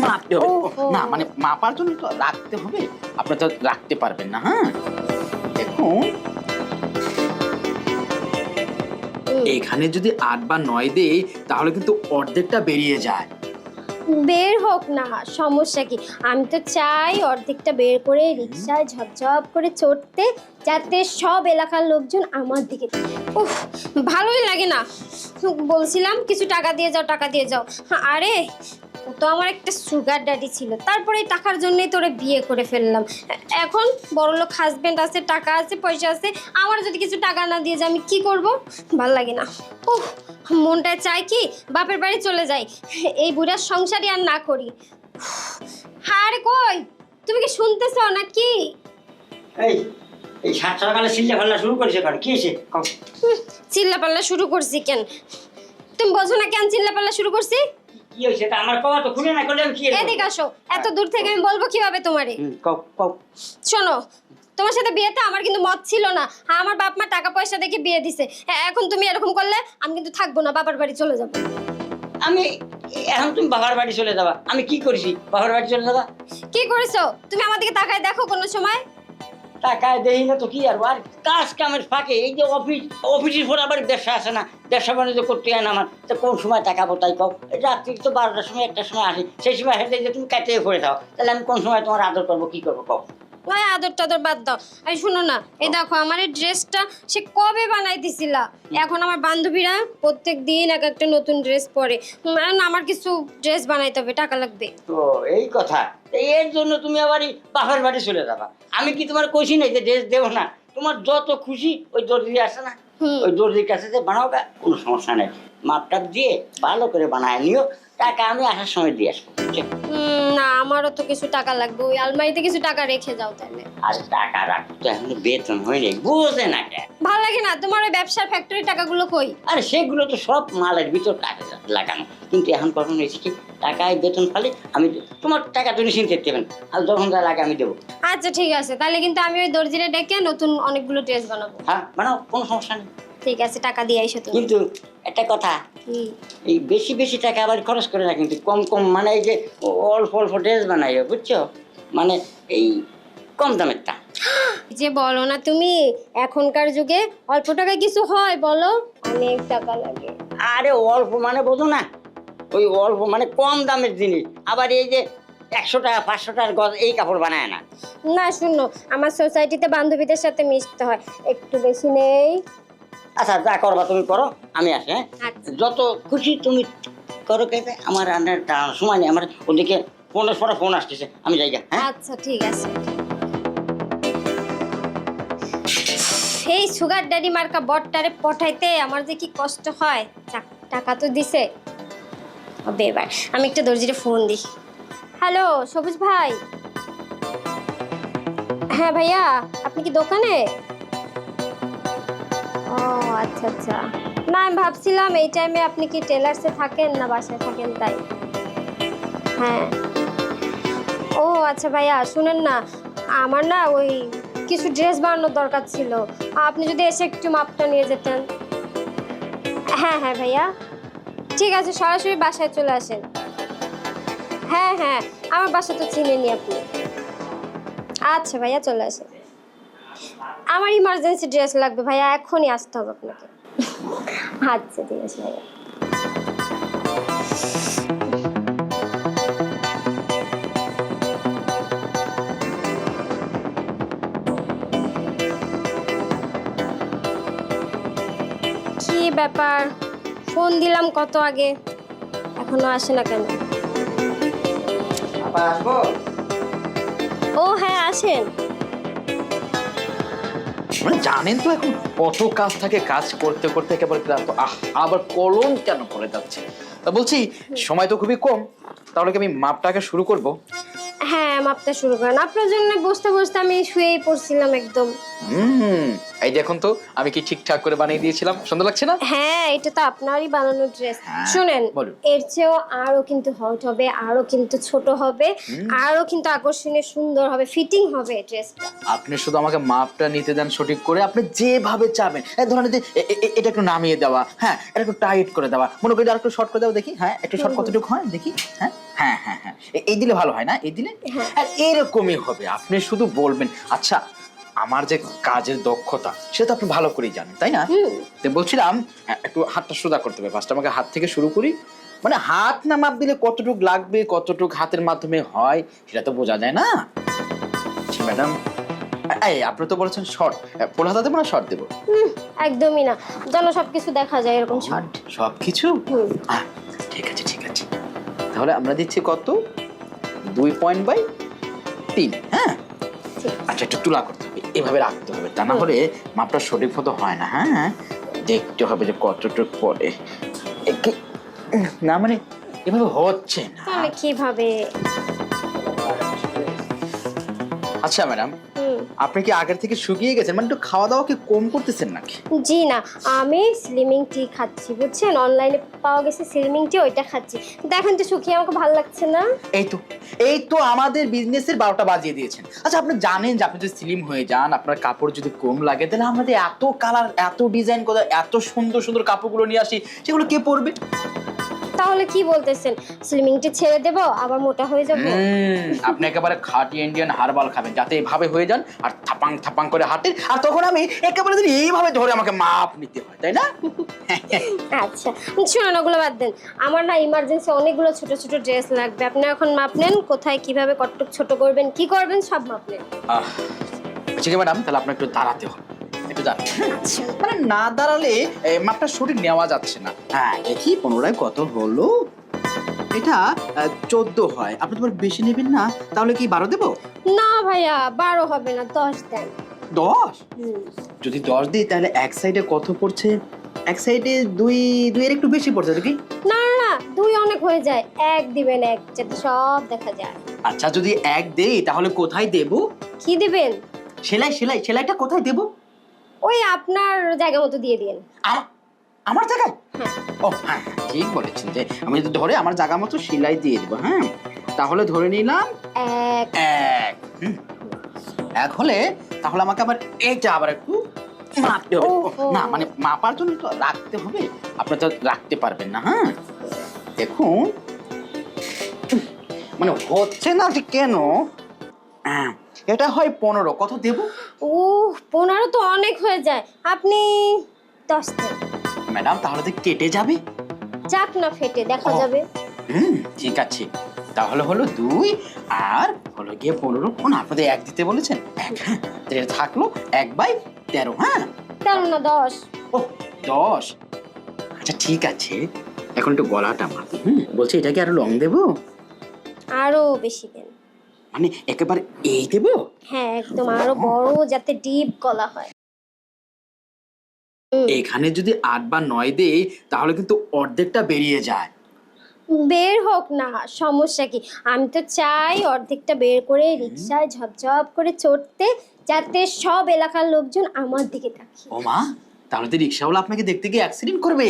মাপতে হবে না, মানে মাপার জন্য তো রাখতে হবে, আপনি তো রাখতে পারবেন না। হ্যাঁ দেখুন, এখানে যদি 8 বা 9 দেই তাহলে কিন্তু অর্ধেকটা বেরিয়ে যায়। বের হোক না, সমস্যা কি? আমি তো চাই অর্ধেকটা বের করে রিক্সায় ঝপঝপ করে চড়তে, যাতে সব এলাকার লোকজন আমার দিকে। উফ, ভালোই লাগে না। বলছিলাম কিছু টাকা দিয়ে যাও, টাকা দিয়ে যাও। আরে ও তো আমার একটা সুগার ড্যাডি ছিল, তারপরে এই টাকার জন্যই তোরে বিয়ে করে ফেললাম। এখন বড়লোক হাজবেন্ড আছে, টাকা আছে, পয়সা আছে, আমার যদি কিছু টাকা না দিয়ে যায় আমি কি করব? ভাল লাগে না। উফ, মনটা চায় কি বাপের বাড়ি চলে যাই, এই বুড়ার সংসারই আর না করি। আরে কই, তুমি কি শুনতেছ নাকি? এই এই 7 সকালে চিল্লা ফাল্লা শুরু করেছে কেন? কি হয়েছে? চিল্লা পাল্লা শুরু করছি কেন? তুমি বোঝো না কেন চিল্লা পাল্লা শুরু করছি? কি হয়েছে? তা আমার কওয়া তো খুলে না করলে আমি কি করব? এদিকে আসো, এত দূর থেকে আমি বলবো কিভাবে তোমারে? কও কও। শোনো, তোমার সাথে বিয়েতে আমার কিন্তু মত ছিল না। হ্যাঁ, আমার বাপ মা টাকা পয়সা দেখে বিয়ে দিছে। এখন তুমি এরকম করলে আমি কিন্তু থাকবো না, বাবার বাড়ি চলে যাবো। আমি এখন তুমি বাবার বাড়ি চলে যাবা? আমি কি করেছি বাবার বাড়ি চলে যাবা? কি করেছো তুমি? আমার দিকে তাকায় দেখো কোনো সময়। টাকায় দেই না তো কি আর কাজ কামের ফাঁকে এই যে অফিসের পর আবার ব্যবসা আছে না, ব্যবসা বাণিজ্য করতে হয় না আমার, তো কোন সময় টাকা তাই কও? রাত্রি তো 12টার সময় 1টার সময় আসি, সেই সময় হেঁটে যে তুমি কাটিয়ে পড়ে দাও, তাহলে আমি কোন সময় তোমার আদর করবো, কি করবো কও? ভাই আদর টাদর বাদ দাও। এই শোনো না, এই দেখো আমার এই ড্রেসটা সে কবে বানাই দিছিলা। এখন আমার বান্ধবীরা প্রত্যেক দিন এক একটা নতুন ড্রেস পরে, আমার কিছু ড্রেস বানাইতে হবে, টাকা লাগবে। তো এই কথা, এর জন্য তুমি আবার এই বাপের বাড়ি চলে যাবা? আমি কি তোমার কইছি না যে ড্রেস দেবো না? তোমার যত খুশি ওই দর্জি আছে না, ওই দর্জির কাছে যে বানাও, কোনো সমস্যা নেই, মাপটাপ দিয়ে ভালো করে বানায় নিও, টাকা আমি আসার সময় দিয়ে আসবো। না, আমারও তো কিছু টাকা লাগবে, ওই আলমারিতে কিছু টাকা রেখে যাও তাহলে। আর টাকা রাখতে এখন বেতন হয়নি, বুঝে না কেন? ভালো লাগে না তোমার ওই ব্যবসার ফ্যাক্টরি টাকাগুলো কই? আরে সেগুলো তো সব মালের ভিতর টাকা লাগানো, কিন্তু এখন কখন হয়েছে কি, টাকায় বেতন ফালে আমি তোমার টাকা তুমি চিনতে দেবেন, আর যখন যা লাগে আমি দেবো। আচ্ছা ঠিক আছে, তাহলে কিন্তু আমি ওই দর্জিরে ডেকে নতুন অনেকগুলো ড্রেস বানাবো। হ্যাঁ বানাও, কোনো সমস্যা নেই। ঠিক আছে, টাকা দিয়ে আইসো তুমি। কিন্তু একটা কথা, এই বেশি বেশি টাকা আবার খরচ করে না, কিন্তু কম কম, মানে এই যে অল্প অল্প ড্রেস বানাই, বুঝছো, মানে এই কম দামেরটা। যে বলো না তুমি, এখনকার যুগে অল্প টাকায় কিছু হয় বলো? অনেক টাকা লাগে। আরে অল্প মানে বোঝো না, ওই অল্প মানে কম দামের জিনিস, আবার এই যে 100 টাকা 500 টাকার গজ এই কাপড় বানায় না। না শুনো, আমার সোসাইটিতে বান্ধবীদের সাথে মিশতে হয়, একটু বেশি নেই। আচ্ছা যা করবা তুমি করো, আমি আসি। হ্যাঁ আচ্ছা। যত খুশি তুমি করো, কেটে আমার রান্নার সময় নেই, আমার ওদিকে ফোনের পরে ফোন আসতেছে, আমি যাই গা। হ্যাঁ আচ্ছা ঠিক আছে। সেই সুগার ড্যাডি মার্কা বটটারে পঠাইতে আমার যে কি কষ্ট হয়। যাক, টাকা তো দিছে, হবে এবার আমি একটা দর্জিরে ফোন দিই। হ্যালো সবুজ ভাই। হ্যাঁ ভাইয়া, আপনি কি দোকানে? ও আচ্ছা আচ্ছা, না আমি ভাবছিলাম এই টাইমে আপনি কি টেলার্সে থাকেন না বাসায় থাকেন, তাই। হ্যাঁ, ও আচ্ছা ভাইয়া, শুনেন না, আমার না ওই কিছু ড্রেস বানানোর দরকার ছিল, আপনি যদি এসে একটু মাপটা নিয়ে যেতেন। হ্যাঁ হ্যাঁ ভাইয়া, ঠিক আছে, সরাসরি বাসায় চলে আসেন। হ্যাঁ হ্যাঁ, আমার বাসা তো চিনেনি আপনি। আচ্ছা ভাইয়া চলে আসেন। আমার ইমার্জেন্সি ড্রেস লাগবে ভাইয়া, এখনই আসতে হবে আপনাকে। আচ্ছা ঠিক আছে ভাইয়া। কি ব্যাপার, ফোন দিলাম কত আগে, এখনো আসে না কেন? আসবো। ও হ্যাঁ আসেন। মানে জানেন তো এখন কত কাজ থাকে, কাজ করতে করতে একেবারে ক্লান্ত, আবার কলম কেন পড়ে যাচ্ছে। তা বলছি সময় তো খুবই কম, তাহলে কি আমি মাপটাকে শুরু করব? হ্যাঁ মাপটা শুরু করেন, আপনার জন্য বসতে বসতে আমি শুয়েই পড়ছিলাম একদম। এই দেখুন তো আমি কি ঠিকঠাক করে বানিয়ে দিয়েছিলাম, সুন্দর লাগছে না? হ্যাঁ এটা তো আপনারই বানানো ড্রেস। শুনেন, বলুন। এর চেয়েও আরো কিন্তু হট হবে, আরো কিন্তু ছোট হবে, আরো কিন্তু আকর্ষণীয় সুন্দর হবে, ফিটিং হবে ড্রেসটা। আপনি শুধু আমাকে মাপটা নিতে দেন সঠিক করে, আপনি যেভাবে চাবেন। ধরেন এটা একটু নামিয়ে দেওয়া, হ্যাঁ এটা একটু টাইট করে দেওয়া, মনে করি আর একটু শর্ট করে দেওয়া, দেখি হ্যাঁ একটু শর্ট কতটুকু হয় দেখি। হ্যাঁ হ্যাঁ হ্যাঁ হ্যাঁ, এই দিলে ভালো হয় না? এই দিলে আর এরকমই হবে, আপনি শুধু বলবেন। আচ্ছা, আমার যে কাজের দক্ষতা সেটা তো আপনি ভালো করেই জানেন, তাই না? তো বলছিলাম একটু হাতটা সোজা করতে হবে ফার্স্ট, আমাকে হাত থেকে শুরু করি। মানে হাত না মাপ দিলে কতটুক লাগবে, কতটুক হাতের মাধ্যমে হয় সেটা তো বোঝা যায় না। আচ্ছা ম্যাডাম, এই আপনি তো বলেছেন শর্ট, ফুল হাতা দেবো না শর্ট দেবো? একদমই না, যেন সবকিছু দেখা যায় এরকম শর্ট। সবকিছু? ঠিক আছে ঠিক আছে, তাহলে আমরা দিচ্ছি কত, 2.3। হ্যাঁ আচ্ছা, একটু তুলা করতে হবে, এভাবে রাখতে হবে, তা না হলে মাপটা সঠিক মতো হয় না। হ্যাঁ দেখতে হবে যে কতটুক পরে, না মানে এভাবে হচ্ছে না। তাহলে কিভাবে? আচ্ছা ম্যাডাম, আপনি কি আগের থেকে শুকিয়ে গেছেন? মানে একটু খাওয়া দাওয়া কি কম করতেছেন নাকি? জি না, আমি স্লিমিং টি খাচ্ছি, বুঝছেন? অনলাইনে পাওয়া গেছে স্লিমিং টি, ওইটা খাচ্ছি। দেখেন তো শুকিয়ে আমাকে ভালো লাগছে না। এই তো আমাদের বিজনেসের 12টা বাজিয়ে দিয়েছেন। আচ্ছা, আপনি জানেন যে আপনি যদি স্লিম হয়ে যান, আপনার কাপড় যদি কম লাগে, তাহলে আমাদের এত কালার, এত ডিজাইন করা, এত সুন্দর সুন্দর কাপড়গুলো নিয়ে আসি, সেগুলো কে পরবে? তাহলে কি বলতেছেন, স্লিমিং টি ছেড়ে দেব, আবার মোটা হয়ে যাব? আপনি একেবারে খাঁটি ইন্ডিয়ান হার্বাল খাবেন, যাতে এইভাবে হয়ে যান আর থাপাং থাপাং করে হাঁটেন, আর তখন আমি একেবারে যদি এইভাবে ধরে আমাকে মাপ নিতে হয়, তাই না? আচ্ছা শুনুন, ওগুলো বাদ দেন। আমার না ইমার্জেন্সি অনেকগুলো ছোট ছোট ড্রেস লাগবে। আপনি এখন মাপ নেন, কোথায় কিভাবে কতটুক ছোট করবেন, কি করবেন সব মাপ নেন। ঠিক আছে ম্যাডাম, তাহলে আপনার একটু দাঁড়াতে হবে, একটু দাঁড়ান। আচ্ছা, মানে না দাঁড়ালে মাপটা সঠিক নেওয়া যাচ্ছে না। হ্যাঁ দেখি 15টায় কত হলো। এটা 14 হয়। আপনি তোমার বেশি নেবেন না, তাহলে কি 12 দেবো? না ভাইয়া, 12 হবে না, 10 দেন। 10? যদি 10 দিই তাহলে এক সাইডে কত পড়ছে? এক সাইডে 2 এর একটু বেশি পড়ছে নাকি? না না না, 2 অনেক হয়ে যায়, 1 দিবেন, 1 যাতে সব দেখা যায়। আচ্ছা, যদি 1 দেই তাহলে কোথায় দেব? কি দিবেন? সেলাইটা কোথায় দেব? ওই আপনার জায়গা মতো দিয়ে দিন। আমার জায়গায়? ও হ্যাঁ হ্যাঁ, ঠিক বলেছেন, যে আমি যদি ধরে আমার জায়গা মতো সেলাই দিয়ে দেবো। হ্যাঁ তাহলে ধরে নিলাম 1। 1 হলে তাহলে আমাকে আবার এইটা আবার একটু মাপতে হবে। না মানে মাপার জন্য তো রাখতে হবে, আপনি তো রাখতে পারবেন না। হ্যাঁ দেখুন, মানে হচ্ছে না যে কেন। এটা হয় 15, কত দেব? 15 তো অনেক হয়ে যায়, আপনি 10 দেন। ম্যাডাম তাহলে তো কেটে যাবে। যাক না, ফেটে দেখা যাবে। ঠিক আছে, তাহলে হলো 2 আর হলো গিয়ে 15। না আপনাদের 1 দিতে বলেছেন, 1। হ্যাঁ এটা থাকলো 1/13। হ্যাঁ 13 না 10। ও 10। আচ্ছা ঠিক আছে, এখন একটু গলাটা মাপি। বলছি এটা কি আরো লং দেবো? আরো বেশি দেন। মানে একেবারে এই দেবো? হ্যাঁ একদম আরো বড়, যাতে ডিপ গলা হয়। এখানে যদি 8 বা 9 দেই তাহলে কিন্তু অর্ধেকটা বেরিয়ে যায়। বের হোক না, সমস্যা কি? আমি তো চাই অর্ধেকটা বের করে রিকশায় ঝপঝপ করে চড়তে, যাতে সব এলাকার লোকজন আমার দিকে তাকিয়ে। ও মা, তাহলে তো রিকশাওয়ালা আপনাকে দেখতে গিয়ে অ্যাক্সিডেন্ট করবে।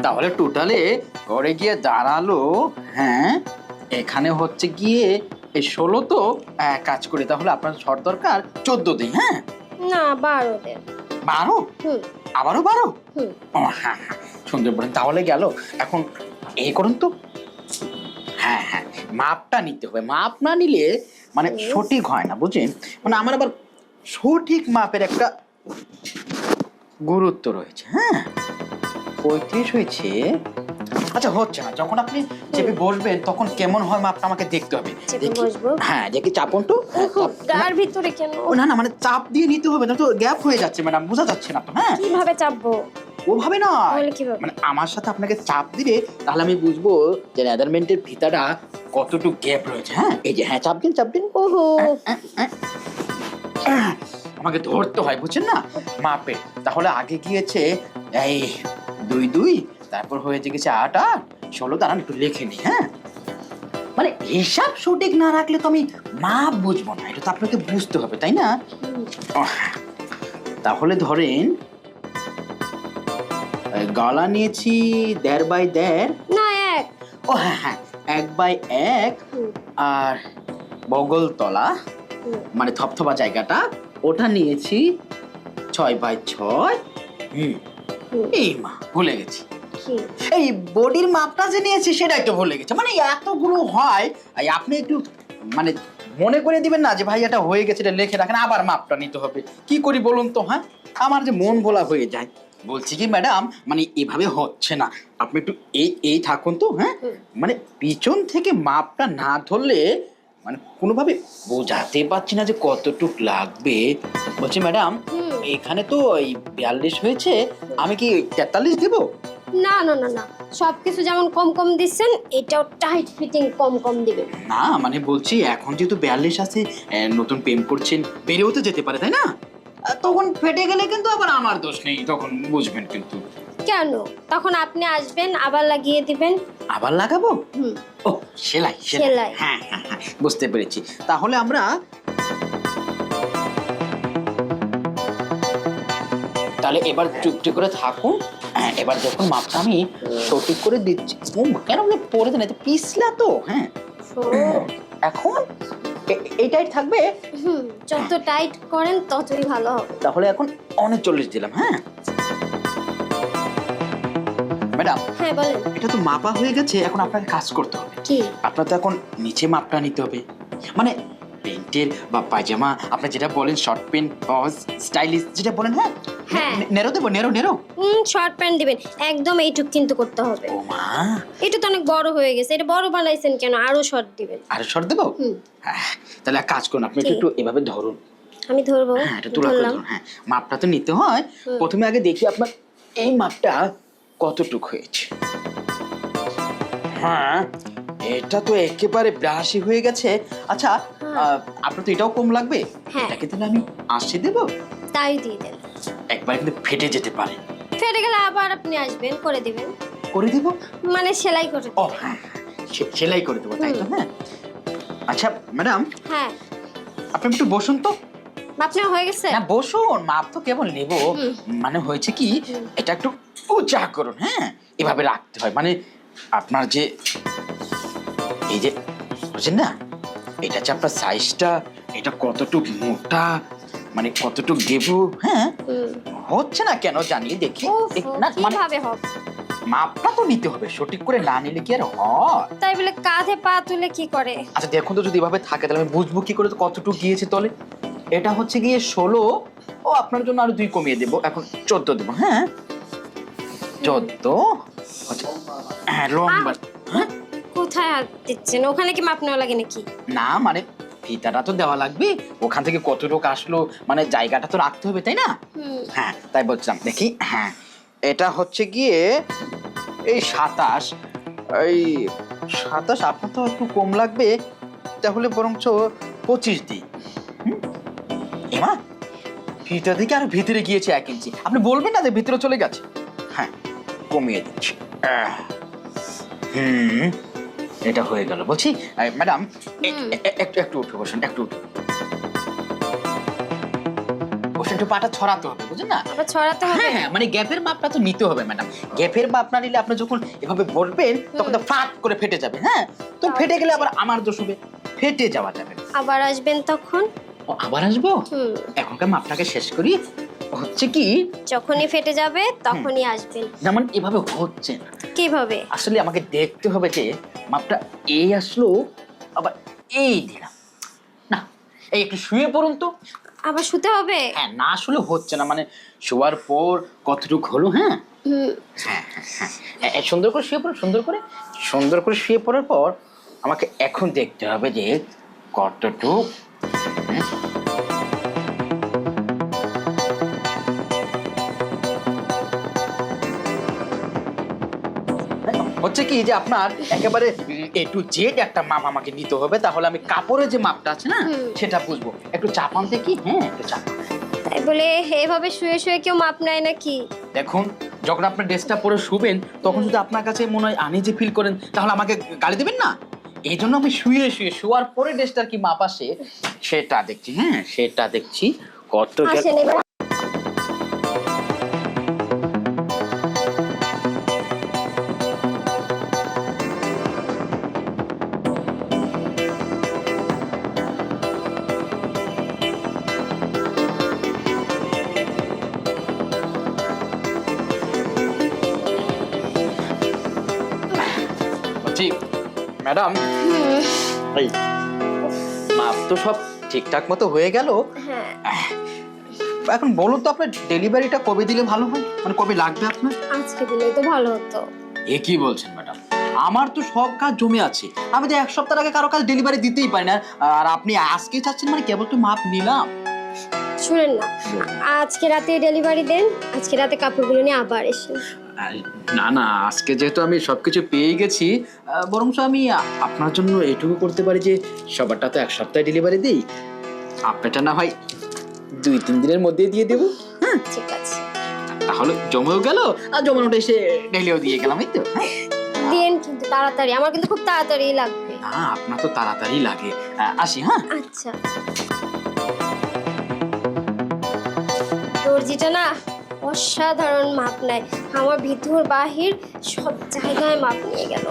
তাহলে টোটালে ঘরে গিয়ে দাঁড়ালো, হ্যাঁ এখানে হচ্ছে গিয়ে এই 16 তো কাজ করে, তাহলে আপনার শর্ট দরকার 14 দিন। হ্যাঁ না 12 দেন। 12? আবারও 12? ও হ্যাঁ হ্যাঁ, সুন্দর বলেন, তাহলে গেল। এখন এই করুন তো, হ্যাঁ হ্যাঁ মাপটা নিতে হবে, মাপ না নিলে মানে সঠিক হয় না, বুঝছেন? মানে আমার আবার সঠিক মাপের একটা গুরুত্ব রয়েছে। হ্যাঁ 35 হয়েছে। আচ্ছা হচ্ছে না, যখন আপনি চেপে বসবেন তখন কেমন হয় মাপটা আমাকে দেখতে হবে। চেপে বসবো? হ্যাঁ দেখি চাপন তো। গার ভিতরে কেন? না না, মানে চাপ দিয়ে নিতে হবে, না তো গ্যাপ হয়ে যাচ্ছে ম্যাডাম, বোঝা যাচ্ছে না তো। হ্যাঁ কিভাবে চাপবো? ওভাবে না, তাহলে কিভাবে? মানে আমার সাথে আপনাকে চাপ দিলে তাহলে আমি বুঝবো যে লেদারমেন্টের ভিতরটা কতটুকু গ্যাপ রয়েছে। হ্যাঁ এই যে, হ্যাঁ চাপ দিন। ওহো, আমাকে ধরতে হয়, বুঝছেন না মাপে। তাহলে আগে গিয়েছে এই 2, তারপর হয়েছে গেছে 8, 16। দাঁড়ান একটু লিখে নি। হ্যাঁ মানে হিসাব সঠিক না রাখলে তো আমি মাপ বুঝবো না, এটা তো আপনাকে বুঝতে হবে, তাই না? তাহলে ধরেন গলা নিয়েছি 1.5/1। না 1। ও হ্যাঁ হ্যাঁ 1/1। আর বগলতলা মানে থপথপা জায়গাটা, ওটা নিয়েছি 6/6। এই মা ভুলে গেছি। কি? এই বডির মাপটা যে নিয়েছি সেটাই তো ভুলে গেছে, মানে এতগুলো হয়। এই আপনি একটু মানে মনে করে দিবেন না যে ভাই এটা হয়ে গেছে, এটা লিখে রাখেন, আবার মাপটা নিতে হবে। কি করি বলুন তো? হ্যাঁ, আমার যে মন ভোলা হয়ে যায়। বলছি কি ম্যাডাম, মানে এভাবে হচ্ছে না, আপনি একটু এই থাকুন তো। হ্যাঁ, মানে পিছন থেকে মাপটা না ধরলে মানে কোনোভাবে বোঝাতে পারছি না যে কতটুক লাগবে। বলছি ম্যাডাম, এখানে তো এই 42 হয়েছে, আমি কি 43 দেবো? না না না না, সবকিছু যেমন কম কম দিচ্ছেন, এটাও টাইট ফিটিং কম কম দিবেন। না মানে বলছি এখন যেহেতু 42 আছে, নতুন প্রেম করছেন, বেড়েও তো যেতে পারে তাই না? তখন ফেটে গেলে কিন্তু আবার আমার দোষ নেই, তখন বুঝবেন কিন্তু। কেন? তখন আপনি আসবেন, আবার লাগিয়ে দিবেন। আবার লাগাবো? ও সেলাই সেলাই। হ্যাঁ হ্যাঁ হ্যাঁ, বুঝতে পেরেছি। তাহলে আমরা তাহলে এবার চুপটি করে থাকুন। হ্যাঁ, এবার যখন মাপটা আমি সঠিক করে দিচ্ছি, কেন আপনি পরে দেন, এতে পিছলা তো। হ্যাঁ, এখন এইটাই থাকবে। যত টাইট করেন ততই ভালো হবে। তাহলে এখন 39 দিলাম। হ্যাঁ ম্যাডাম, হ্যাঁ বলেন। এটা তো মাপা হয়ে গেছে, এখন আপনাকে কাজ করতে হবে। কি? আপনার তো এখন নিচে মাপটা নিতে হবে, মানে প্যান্টের বা পায়জামা, আপনি যেটা বলেন শর্ট প্যান্ট বা স্টাইলিশ যেটা বলেন। হ্যাঁ হ্যাঁ। নেরো দেবো, নেরো নেরো। শর্ট প্যান্ট দিবেন একদম, এইটুক কিন্তু করতে হবে। ও মা, এটা তো অনেক বড় হয়ে গেছে, এটা বড় বানাইছেন কেন? আরো শর্ট দিবেন। আরে শর্ট দেবো? তাহলে এক কাজ করুন, আপনি একটু এভাবে ধরুন। আমি ধরবো? হ্যাঁ, এটা তুলা করে ধরুন। হ্যাঁ, মাপটা তো নিতে হয়। প্রথমে আগে দেখি আপনার এই মাপটা কতটুক হয়েছে। হ্যাঁ, এটা তো একেবারে 82 হয়ে গেছে। আচ্ছা, আপনার তো এটাও কম লাগবে। হ্যাঁ। এটাকে তাহলে আমি 80 দেবো। তাই দিয়ে দেন। একবার কিন্তু ফেটে যেতে পারে। ফেটে গেলে আবার আপনি আসবেন, করে দিবেন। করে দেবো? মানে সেলাই করে ও দিবেন। হ্যাঁ, সেলাই করে দেবো তাই তো? হ্যাঁ আচ্ছা ম্যাডাম, হ্যাঁ, আপনি একটু বসুন তো। আপনি হয়ে গেছে? না বসুন, মাপ তো কেবল নেব। মানে হয়েছে কি, এটা একটু উঁচা করুন। হ্যাঁ, এভাবে রাখতে হয়, মানে আপনার যে এই যে বুঝছেন না, এটা যে আপনার সাইজটা, এটা কতটুকু মোটা, মানে কতটুকু দেব। হ্যাঁ, হচ্ছে না কেন জানিয়ে দেখি। না মানে কিভাবে হবে? মাপটা তো নিতে হবে, সঠিক করে না নিলে কি আর হয়? তাই বলে কাঁধে পা তুলে কি করে? আচ্ছা দেখুন তো, যদি এভাবে থাকে তাহলে আমি বুঝবো কি করে কতটুকু গিয়েছে তলে। এটা হচ্ছে গিয়ে 16, ও আপনার জন্য আরো 2 কমিয়ে দেবো, এখন 14 দেবো। হ্যাঁ 14। আচ্ছা হ্যাঁ, লম্বা। হ্যাঁ কোথায় হাত দিচ্ছেন? ওখানে কি মাপ নেওয়া লাগে নাকি? না মানে ফিতাটা তো দেওয়া লাগবে, ওখান থেকে কতটুকু আসলো, মানে জায়গাটা তো রাখতে হবে তাই না? হ্যাঁ তাই বলছিলাম। দেখি, হ্যাঁ এটা হচ্ছে গিয়ে এই 27। এই 27, আপনার তো একটু কম লাগবে, তাহলে বরঞ্চ 25 দিই। এমা, ফিতা থেকে আর ভিতরে গিয়েছে 1 ইঞ্চি, আপনি বলবেন না যে ভিতরে চলে গেছে। হ্যাঁ কমিয়ে দিচ্ছি। এটা হয়ে গেল। বলছি ম্যাডাম, একটু একটু উঠে বসেন, একটু উঠে বসে, একটু পাটা ছড়াতে হবে, বুঝলেন না? আবার ছড়াতে হবে? হ্যাঁ, মানে গ্যাপের মাপটা তো নিতে হবে ম্যাডাম। গ্যাপের মাপ না নিলে আপনি যখন এভাবে বসবেন তখন তো ফাট করে ফেটে যাবে। হ্যাঁ, তো ফেটে গেলে আবার আমার দোষ হবে, ফেটে যাওয়া যাবে। আবার আসবেন তখন? ও আবার আসবো? এখনকার মাপটাকে শেষ করি। হচ্ছে কি, যখনই ফেটে যাবে তখনই আসবেন। যেমন এভাবে হচ্ছে না। কিভাবে? আসলে আমাকে দেখতে হবে যে মাপটা এই আসলো, আবার এই দিলাম না। এই একটু শুয়ে পড়ুন তো। আবার শুতে হবে? হ্যাঁ, না আসলে হচ্ছে না, মানে শোয়ার পর কতটুকু হলো। হ্যাঁ হ্যাঁ হ্যাঁ হ্যাঁ, সুন্দর করে শুয়ে পড়ুন, সুন্দর করে শুয়ে পড়ার পর আমাকে এখন দেখতে হবে যে কতটুকু। হচ্ছে কি যে আপনার একেবারে A to Z একটা মাপ আমাকে নিতে হবে, তাহলে আমি কাপড়ের যে মাপটা আছে না সেটা বুঝবো। একটু চাপান দেখি। হ্যাঁ একটু চাপান। তাই বলে এভাবে শুয়ে শুয়ে কেউ মাপ নেয় নাকি? দেখুন, যখন আপনি ড্রেসটা পরে শুবেন তখন যদি আপনার কাছে মনে হয় আনইজি ফিল করেন, তাহলে আমাকে গালি দেবেন না। এই জন্য আমি শুয়ে শুয়ে শোয়ার পরে ড্রেসটার কি মাপ আসে সেটা দেখছি। হ্যাঁ সেটা দেখছি কত। আসেন এবার। ম্যাডাম এই মাপ তো সব ঠিকঠাক মতো হয়ে গেল। হ্যাঁ এখন বলুন তো আপনার ডেলিভারিটা কবে দিলে ভালো হয়, মানে কবে লাগবে আপনার? আজকে দিলেই তো ভালো হতো। এ কি বলছেন ম্যাডাম, আমার তো সব কাজ জমে আছে, আমি তো এক সপ্তাহ আগে কারো কাজ ডেলিভারি দিতেই পারি না, আর আপনি আজকে চাচ্ছেন, মানে কেবল তো মাপ নিলাম। শুনেন না, আজকে রাতে ডেলিভারি দেন, আজকে রাতে কাপড়গুলো নিয়ে আবার এসেন। না না, আজকে যেহেতু আমি সবকিছু পেয়ে গেছি, বরং আমি আপনার জন্য এটুকু করতে পারি যে সবারটা তো এক সপ্তাহে ডেলিভারি দিই, আপনারটা না হয় 2-3 দিনের মধ্যে দিয়ে দেবো। হ্যাঁ ঠিক আছে, তাহলে জমেও গেল, আর জমানোটা এসে ডেলিও দিয়ে গেলাম, এই তো। দেন কিন্তু তাড়াতাড়ি, আমার কিন্তু খুব তাড়াতাড়ি লাগবে। না আপনার তো তাড়াতাড়ি লাগে, আসি। হ্যাঁ আচ্ছা। দর্জিটা না অসাধারণ মাপ নেয়, আমার ভিতর বাহির সব জায়গায় মাপ নিয়ে গেল।